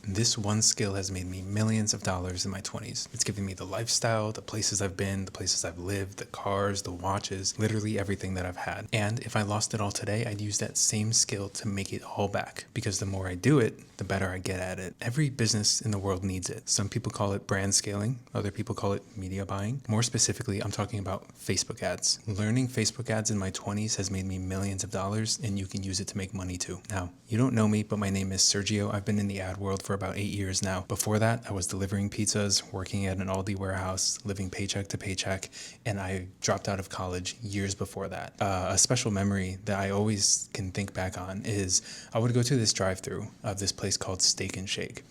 This one skill has made me millions of dollars in my 20s. It's given me the lifestyle, the places I've been, the places I've lived, the cars, the watches, literally everything that I've had. And if I lost it all today, I'd use that same skill to make it all back, because the more I do it, the better I get at it. Every business in the world needs it. Some people call it brand scaling, other people call it media buying. More specifically, I'm talking about Facebook ads. Learning Facebook ads in my 20s has made me millions of dollars, and you can use it to make money too. Now, you don't know me, but my name is Sergio. I've been in the ad world for about 8 years now. Before that, I was delivering pizzas, working at an Aldi warehouse, living paycheck to paycheck, and I dropped out of college years before that. A special memory that I always can think back on is I would go to this drive-through of this place called Steak and Shake.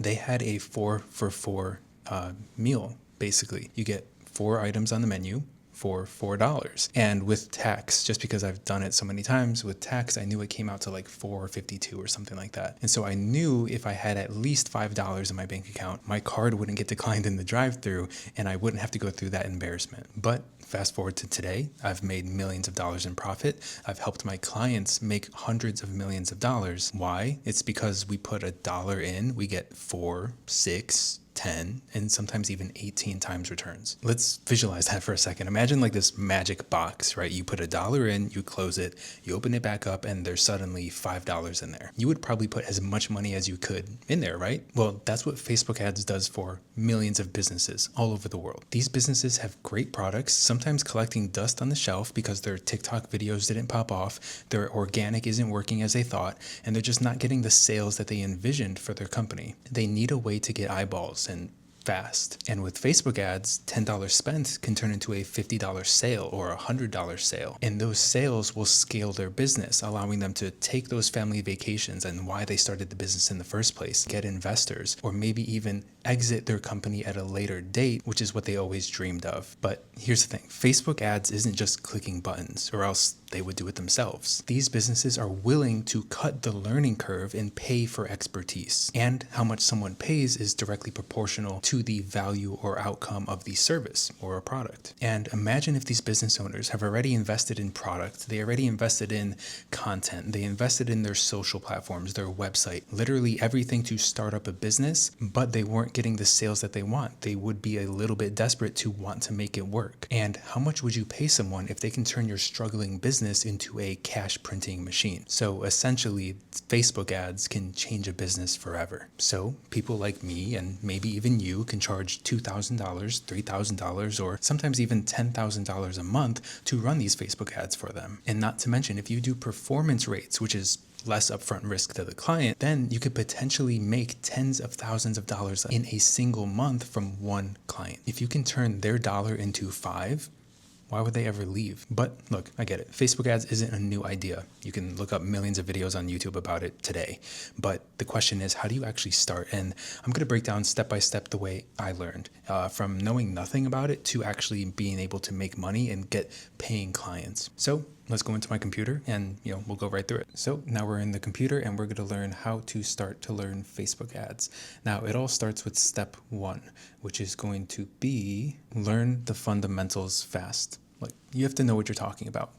They had a 4 for $4 meal, basically. You get 4 items on the menu for $4. And with tax, just because I've done it so many times, with tax, I knew it came out to like $4.52 or something like that. And so I knew if I had at least $5 in my bank account, my card wouldn't get declined in the drive-through and I wouldn't have to go through that embarrassment. But fast forward to today, I've made millions of dollars in profit. I've helped my clients make hundreds of millions of dollars. Why? It's because we put $1 in, we get 4, 6, 10, and sometimes even 18 times returns. Let's visualize that for a second. Imagine like this magic box, right? You put $1 in, you close it, you open it back up, and there's suddenly $5 in there. You would probably put as much money as you could in there, right? Well, that's what Facebook ads does for millions of businesses all over the world. These businesses have great products, sometimes collecting dust on the shelf because their TikTok videos didn't pop off, their organic isn't working as they thought, and they're just not getting the sales that they envisioned for their company. They need a way to get eyeballs and fast. And with Facebook ads, $10 spent can turn into a $50 sale or a $100 sale. And those sales will scale their business, allowing them to take those family vacations and why they started the business in the first place, get investors, or maybe even exit their company at a later date, which is what they always dreamed of. But here's the thing, Facebook ads isn't just clicking buttons, or else they would do it themselves. These businesses are willing to cut the learning curve and pay for expertise. And how much someone pays is directly proportional to the value or outcome of the service or a product. And imagine if these business owners have already invested in product, they already invested in content, they invested in their social platforms, their website, literally everything to start up a business, but they weren't getting the sales that they want. They would be a little bit desperate to want to make it work. And how much would you pay someone if they can turn your struggling business into a cash printing machine? So essentially, Facebook ads can change a business forever. So people like me and maybe even you can charge $2,000, $3,000, or sometimes even $10,000 a month to run these Facebook ads for them. And not to mention, if you do performance rates, which is less upfront risk to the client, then you could potentially make tens of thousands of dollars in a single month from one client. If you can turn their dollar into 5, why would they ever leave? But look, I get it. Facebook ads isn't a new idea. You can look up millions of videos on YouTube about it today. But the question is, how do you actually start? And I'm going to break down step by step the way I learned, from knowing nothing about it to actually being able to make money and get paying clients. So let's go into my computer and we'll go right through it. So now we're in the computer and we're going to learn how to start to learn Facebook ads. Now it all starts with step 1, which is going to be learn the fundamentals fast. Like, you have to know what you're talking about.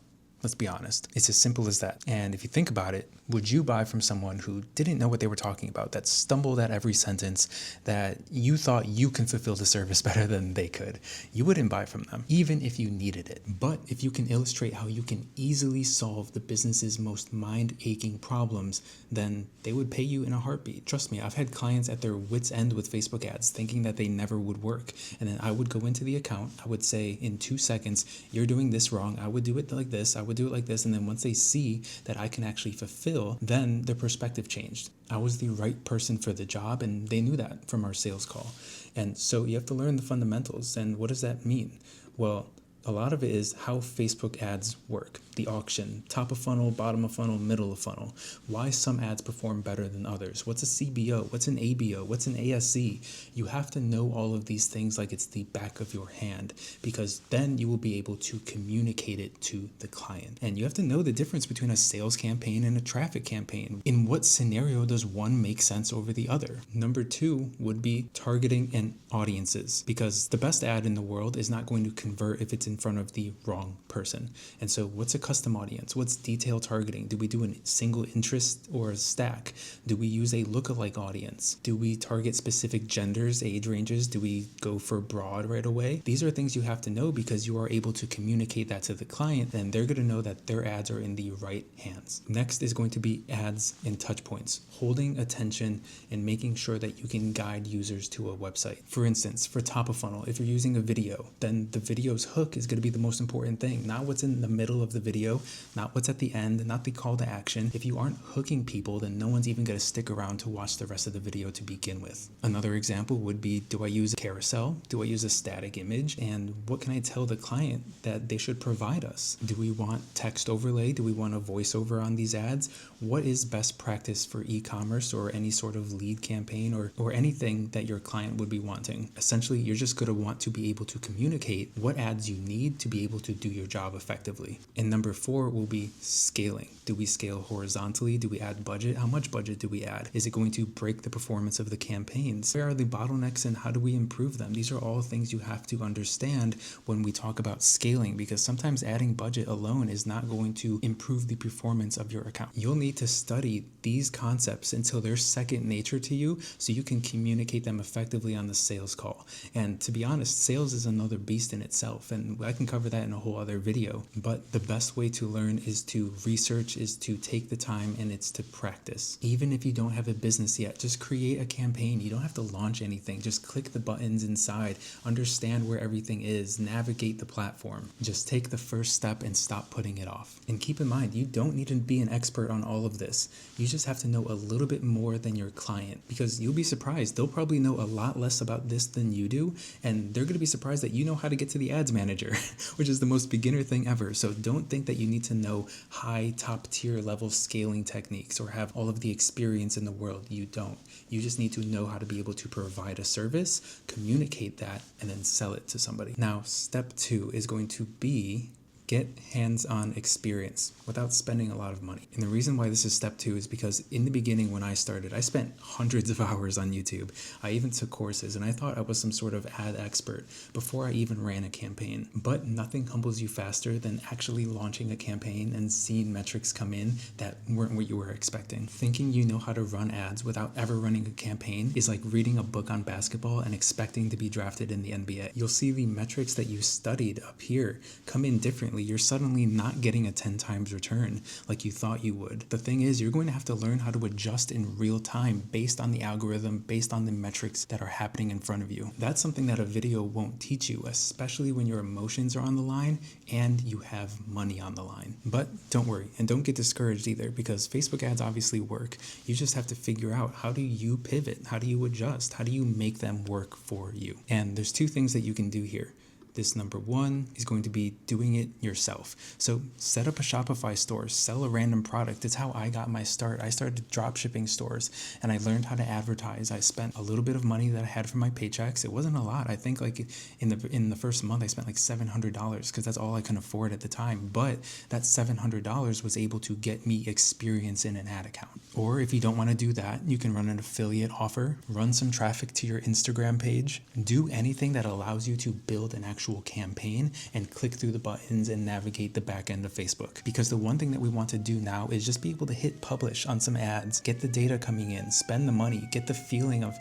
Let's be honest. It's as simple as that. And if you think about it, would you buy from someone who didn't know what they were talking about, that stumbled at every sentence, that you thought you can fulfill the service better than they could? You wouldn't buy from them, even if you needed it. But if you can illustrate how you can easily solve the business's most mind-aching problems, then they would pay you in a heartbeat. Trust me, I've had clients at their wits' end with Facebook ads, thinking that they never would work. And then I would go into the account, I would say in 2 seconds, you're doing this wrong, I would do it like this, I would do it like this. And then once they see that I can actually fulfill, then their perspective changed. I was the right person for the job, and they knew that from our sales call. And so you have to learn the fundamentals. And what does that mean? Well, a lot of it is how Facebook ads work. The auction, top of funnel, bottom of funnel, middle of funnel. Why some ads perform better than others. What's a CBO? What's an ABO? What's an ASC? You have to know all of these things like it's the back of your hand, because then you will be able to communicate it to the client. And you have to know the difference between a sales campaign and a traffic campaign. In what scenario does one make sense over the other? Number 2 would be targeting and audiences, because the best ad in the world is not going to convert if it's in front of the wrong person. And so what's a custom audience? What's detail targeting? Do we do a single interest or a stack? Do we use a lookalike audience? Do we target specific genders, age ranges? Do we go for broad right away? These are things you have to know because you are able to communicate that to the client, and they're going to know that their ads are in the right hands. Next is going to be ads and touch points, holding attention and making sure that you can guide users to a website. For instance, for top of funnel, if you're using a video, then the video's hook is going to be the most important thing, not what's in the middle of the video, not what's at the end, not the call to action. If you aren't hooking people, then no one's even going to stick around to watch the rest of the video to begin with. Another example would be, do I use a carousel? Do I use a static image? And what can I tell the client that they should provide us? Do we want text overlay? Do we want a voiceover on these ads? What is best practice for e-commerce or any sort of lead campaign or anything that your client would be wanting? Essentially, you're just going to want to be able to communicate what ads you need to be able to do your job effectively. And number 4 will be scaling. Do we scale horizontally? Do we add budget? How much budget do we add? Is it going to break the performance of the campaigns? Where are the bottlenecks and how do we improve them? These are all things you have to understand when we talk about scaling, because sometimes adding budget alone is not going to improve the performance of your account. You'll need to study these concepts until they're second nature to you so you can communicate them effectively on the sales call. And to be honest, sales is another beast in itself, and I can cover that in a whole other video. But the best way to learn is to research, is to take the time, and it's to practice. Even if you don't have a business yet, just create a campaign. You don't have to launch anything. Just click the buttons inside, understand where everything is, navigate the platform. Just take the first step and stop putting it off. And keep in mind, you don't need to be an expert on all of this. You just have to know a little bit more than your client, because you'll be surprised. They'll probably know a lot less about this than you do, and they're going to be surprised that you know how to get to the ads manager, which is the most beginner thing ever. So don't think that you need to know high top tier level scaling techniques or have all of the experience in the world. You don't. You just need to know how to be able to provide a service, communicate that, and then sell it to somebody. Now, step 2 is going to be get hands-on experience without spending a lot of money. And the reason why this is step 2 is because in the beginning when I started, I spent hundreds of hours on YouTube. I even took courses and I thought I was some sort of ad expert before I even ran a campaign. But nothing humbles you faster than actually launching a campaign and seeing metrics come in that weren't what you were expecting. Thinking you know how to run ads without ever running a campaign is like reading a book on basketball and expecting to be drafted in the NBA. You'll see the metrics that you studied up here come in differently. You're suddenly not getting a 10 times return like you thought you would. The thing is, you're going to have to learn how to adjust in real time based on the algorithm, based on the metrics that are happening in front of you. That's something that a video won't teach you, especially when your emotions are on the line and you have money on the line. But don't worry, and don't get discouraged either, because Facebook ads obviously work. You just have to figure out, how do you pivot? How do you adjust? How do you make them work for you? And there's 2 things that you can do here. This number 1 is going to be doing it yourself. So set up a Shopify store, sell a random product. It's how I got my start. I started drop shipping stores and I learned how to advertise. I spent a little bit of money that I had from my paychecks. It wasn't a lot. I think like in the first month I spent like $700 because that's all I could afford at the time. But that $700 was able to get me experience in an ad account. Or if you don't want to do that, you can run an affiliate offer, run some traffic to your Instagram page, do anything that allows you to build an actual campaign and click through the buttons and navigate the back end of Facebook. Because the one thing that we want to do now is just be able to hit publish on some ads, get the data coming in, spend the money, get the feeling of,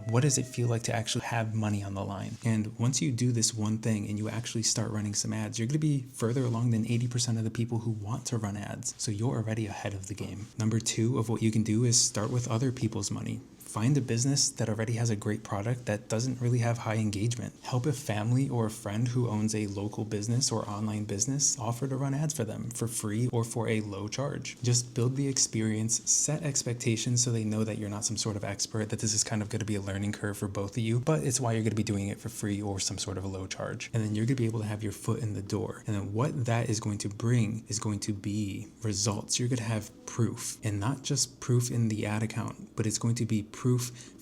what does it feel like to actually have money on the line? And once you do this one thing and you actually start running some ads, you're going to be further along than 80% of the people who want to run ads. So you're already ahead of the game. Number 2 of what you can do is start with other people's money. Find a business that already has a great product that doesn't really have high engagement. Help a family or a friend who owns a local business or online business offer to run ads for them for free or for a low charge. Just build the experience, set expectations so they know that you're not some sort of expert, that this is kind of going to be a learning curve for both of you, but it's why you're going to be doing it for free or some sort of a low charge. And then you're going to be able to have your foot in the door. And then what that is going to bring is going to be results. You're going to have proof, and not just proof in the ad account, but it's going to be proof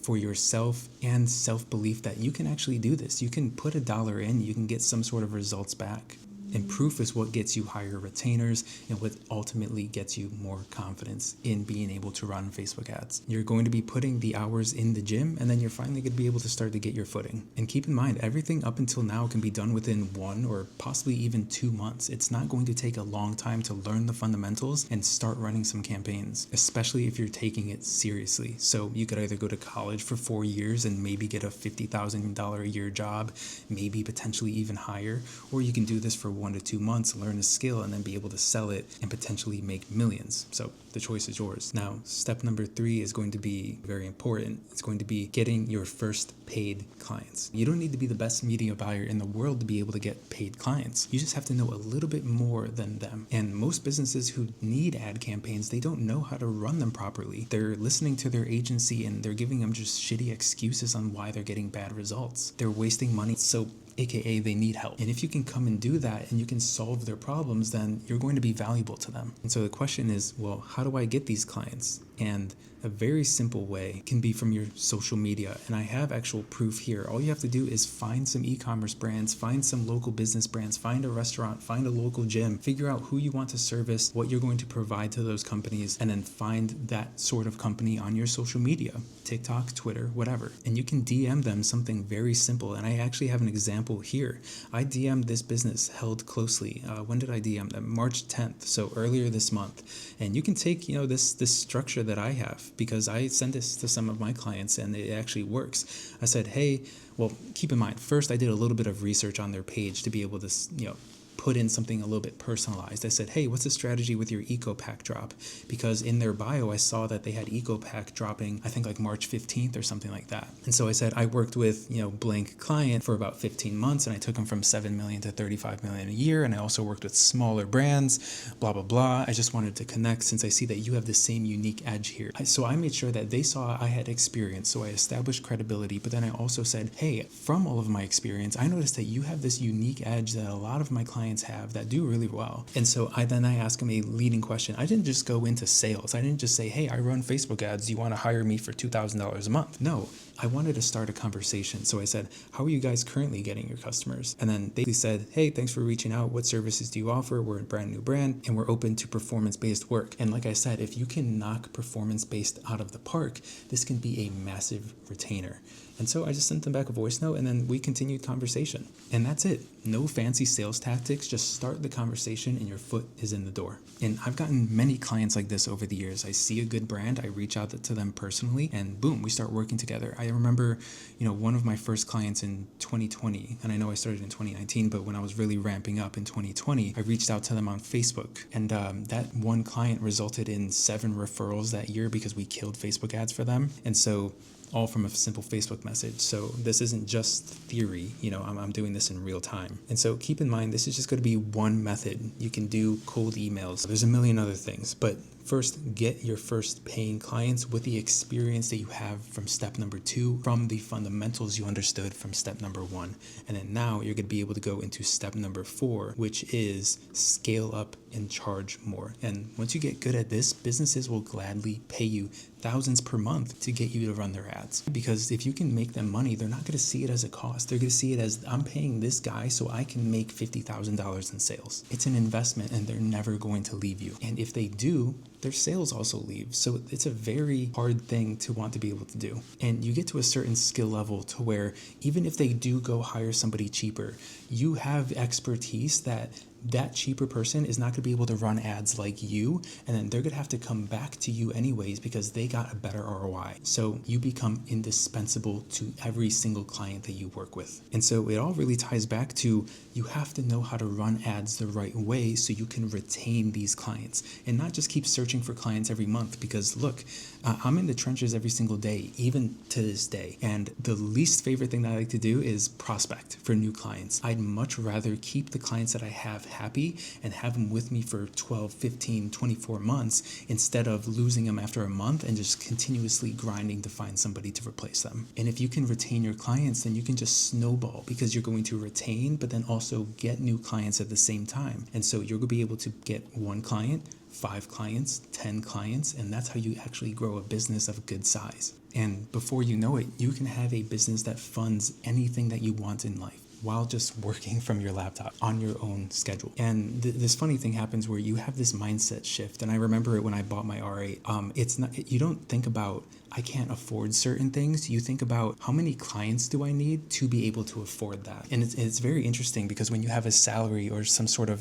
for yourself and self-belief that you can actually do this. You can put $1 in, you can get some sort of results back. And proof is what gets you higher retainers and what ultimately gets you more confidence in being able to run Facebook ads. You're going to be putting the hours in the gym, and then you're finally going to be able to start to get your footing. And keep in mind, everything up until now can be done within 1 or possibly even 2 months. It's not going to take a long time to learn the fundamentals and start running some campaigns, especially if you're taking it seriously. So you could either go to college for 4 years and maybe get a $50,000 a year job, maybe potentially even higher, or you can do this for 1 to 2 months, learn a skill, and then be able to sell it and potentially make millions. So the choice is yours. Now, step number 3 is going to be very important. It's going to be getting your first paid clients. You don't need to be the best media buyer in the world to be able to get paid clients. You just have to know a little bit more than them. And most businesses who need ad campaigns, they don't know how to run them properly. They're listening to their agency and they're giving them just shitty excuses on why they're getting bad results. They're wasting money. So AKA they need help. And if you can come and do that and you can solve their problems, then you're going to be valuable to them. And so the question is, well, how do I get these clients? And a very simple way can be from your social media. And I have actual proof here. All you have to do is find some e-commerce brands, find some local business brands, find a restaurant, find a local gym, figure out who you want to service, what you're going to provide to those companies, and then find that sort of company on your social media, TikTok, Twitter, whatever. And you can DM them something very simple. And I actually have an example here. I DM'd this business, Held Closely. When did I DM them? March 10th, so earlier this month. And you can take, this structure that I have, because I send this to some of my clients and it actually works. I said, hey, well, keep in mind, first I did a little bit of research on their page to be able to, put in something a little bit personalized. I said, hey, what's the strategy with your Eco Pack drop? Because in their bio, I saw that they had Eco Pack dropping, I think like March 15th or something like that. And so I said, I worked with, blank client for about 15 months and I took them from 7 million to 35 million a year. And I also worked with smaller brands, blah, blah, blah. I just wanted to connect since I see that you have the same unique edge here. So I made sure that they saw I had experience. So I established credibility, but then I also said, hey, from all of my experience, I noticed that you have this unique edge that a lot of my clients have that do really well. And so I asked him a leading question. I didn't just go into sales. I didn't just say, hey, I run Facebook ads. Do you want to hire me for $2,000 a month? No, I wanted to start a conversation. So I said, how are you guys currently getting your customers? And then they said, hey, thanks for reaching out. What services do you offer? We're a brand new brand and we're open to performance-based work. And like I said, if you can knock performance-based out of the park, this can be a massive retainer. And so I just sent them back a voice note and then we continued conversation. And that's it. No fancy sales tactics, just start the conversation and your foot is in the door. And I've gotten many clients like this over the years. I see a good brand, I reach out to them personally, and boom, we start working together. I remember, one of my first clients in 2020, and I know I started in 2019, but when I was really ramping up in 2020, I reached out to them on Facebook. And that one client resulted in 7 referrals that year because we killed Facebook ads for them. And so all from a simple Facebook message. So this isn't just theory, I'm doing this in real time. And so keep in mind, this is just going to be one method. You can do cold emails. There's a million other things, but first, get your first paying clients with the experience that you have from step number 2, from the fundamentals you understood from step number 1. And then now you're going to be able to go into step number 4, which is scale up and charge more. And once you get good at this, businesses will gladly pay you thousands per month to get you to run their ads. Because if you can make them money, they're not going to see it as a cost. They're going to see it as, I'm paying this guy so I can make $50,000 in sales. It's an investment and they're never going to leave you. And if they do, their sales also leave. So it's a very hard thing to want to be able to do. And you get to a certain skill level to where even if they do go hire somebody cheaper, you have expertise that cheaper person is not going to be able to run ads like you, and then they're going to have to come back to you anyways because they got a better ROI. So you become indispensable to every single client that you work with. And so it all really ties back to you have to know how to run ads the right way so you can retain these clients and not just keep searching for clients every month. Because look, I'm in the trenches every single day, even to this day. And the least favorite thing that I like to do is prospect for new clients. I'd much rather keep the clients that I have happy and have them with me for 12, 15, 24 months instead of losing them after a month and just continuously grinding to find somebody to replace them. And if you can retain your clients, then you can just snowball because you're going to retain, but then also get new clients at the same time. And so you're going to be able to get 1 client, 5 clients, 10 clients, and that's how you actually grow a business of good size. And before you know it, you can have a business that funds anything that you want in life. while just working from your laptop on your own schedule. And this funny thing happens where you have this mindset shift. And I remember it when I bought my R8. It's not, you don't think about, I can't afford certain things. You think about how many clients do I need to be able to afford that? And it's very interesting because when you have a salary or some sort of,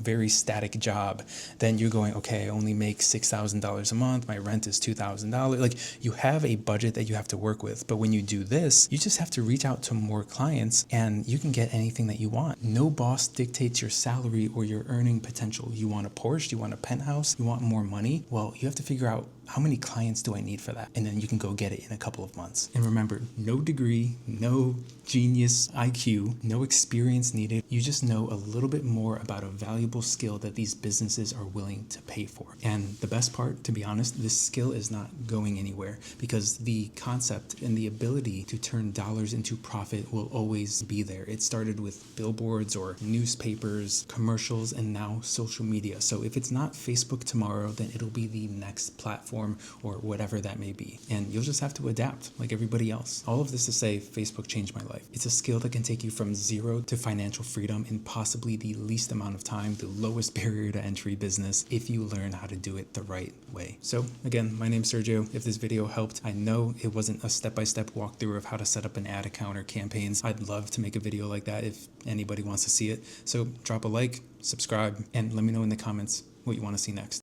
very static job, then you're going, okay, I only make $6,000 a month. My rent is $2,000. Like, you have a budget that you have to work with. But when you do this, you just have to reach out to more clients and you can get anything that you want. No boss dictates your salary or your earning potential. You want a Porsche, you want a penthouse, you want more money. Well, you have to figure out, how many clients do I need for that? And then you can go get it in a couple of months. And remember, no degree, no genius IQ, no experience needed. You just know a little bit more about a valuable skill that these businesses are willing to pay for. And the best part, to be honest, this skill is not going anywhere because the concept and the ability to turn dollars into profit will always be there. It started with billboards or newspapers, commercials, and now social media. So if it's not Facebook tomorrow, then it'll be the next platform or whatever that may be. And you'll just have to adapt like everybody else. All of this to say, Facebook changed my life. It's a skill that can take you from zero to financial freedom in possibly the least amount of time, the lowest barrier to entry business, if you learn how to do it the right way. So again, my name's Sergio. If this video helped, I know it wasn't a step-by-step walkthrough of how to set up an ad account or campaigns. I'd love to make a video like that if anybody wants to see it. So drop a like, subscribe, and let me know in the comments what you want to see next.